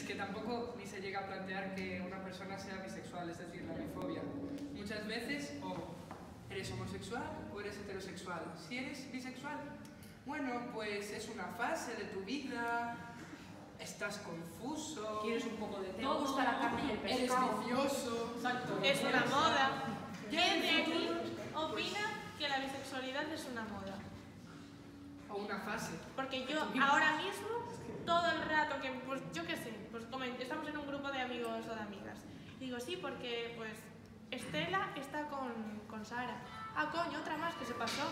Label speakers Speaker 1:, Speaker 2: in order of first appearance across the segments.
Speaker 1: que tampoco ni se llega a plantear que una persona sea bisexual, es decir, la bifobia. Muchas veces, o eres homosexual o eres heterosexual. Si eres bisexual, bueno, pues es una fase de tu vida, estás confuso,
Speaker 2: quieres un poco de
Speaker 3: Te
Speaker 2: todo,
Speaker 3: gusta la carne y el
Speaker 1: eres
Speaker 3: pescado.
Speaker 1: vicioso.
Speaker 2: Exacto.
Speaker 4: Es una moda. ¿Quién de aquí opina que la bisexualidad es una moda?
Speaker 1: O una fase.
Speaker 4: Porque yo ahora mismo, todo el rato que, pues yo qué sé, pues estamos en un grupo de amigos o de amigas. Y digo, sí, porque pues Estela está con Sara. Ah, coño, otra más que se pasó.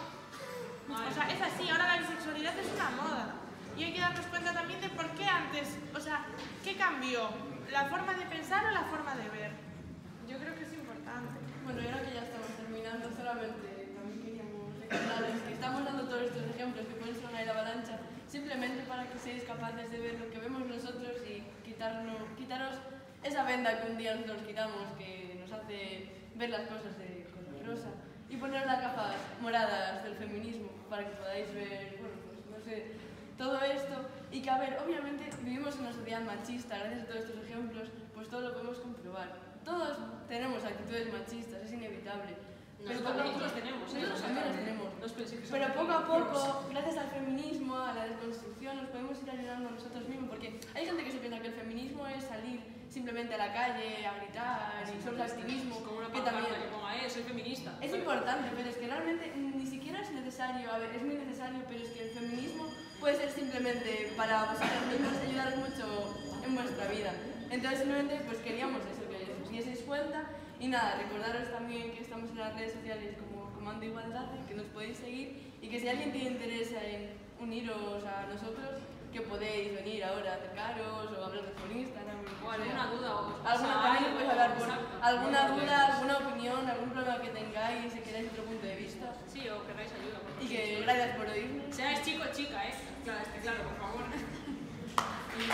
Speaker 4: O sea, es así, ahora la bisexualidad es una moda. Y hay que darnos cuenta también de por qué antes, o sea, ¿qué cambió? ¿La forma de pensar o la forma de ver? Yo creo que es importante.
Speaker 5: Bueno, y ahora que ya estamos terminando, solamente también queríamos recordarles que estamos dando todos estos ejemplos que pueden sonar en la avalancha, simplemente para que seáis capaces de ver lo que vemos nosotros y quitaros esa venda que un día nosotros quitamos, que nos hace ver las cosas de color rosa, y poner las gafas moradas del feminismo para que podáis ver, bueno, pues no sé, todo esto, y que, a ver, obviamente vivimos en una sociedad machista, gracias a todos estos ejemplos, pues todo lo podemos comprobar. Todos tenemos actitudes machistas, es inevitable. Pero
Speaker 2: Nosotros los tenemos,
Speaker 5: nosotros también los tenemos.
Speaker 2: No os penséis que
Speaker 5: Pero
Speaker 2: somos
Speaker 5: poco a poco,
Speaker 2: flores.
Speaker 5: gracias al feminismo, a la desconstrucción, nos podemos ir ayudando a nosotros mismos, porque hay gente que se piensa que el feminismo es salir simplemente a la calle a gritar y solo activismo,
Speaker 2: Como una
Speaker 5: que
Speaker 2: pancarta
Speaker 5: también
Speaker 2: que ponga, soy feminista.
Speaker 5: es importante, pero es que realmente ni siquiera es necesario, a ver, es muy necesario, pero es que el feminismo puede ser simplemente para vosotros mismos ayudaros mucho en vuestra vida. Entonces simplemente pues queríamos eso, que os dieseis cuenta, y nada, recordaros también que estamos en las redes sociales como Comando Igualdad, que nos podéis seguir, y que si alguien tiene interés en uniros a nosotros, que podéis venir ahora a acercaros o hablar por Instagram.
Speaker 2: O alguna duda, o
Speaker 5: También podéis hablar por
Speaker 2: exacto.
Speaker 5: alguna duda, alguna opinión, algún problema que tengáis, si queréis otro punto de vista.
Speaker 2: Sí, o querráis ayuda.
Speaker 5: Y que gracias por oírnos.
Speaker 2: Seáis chico o chica, Claro, por favor.
Speaker 5: Y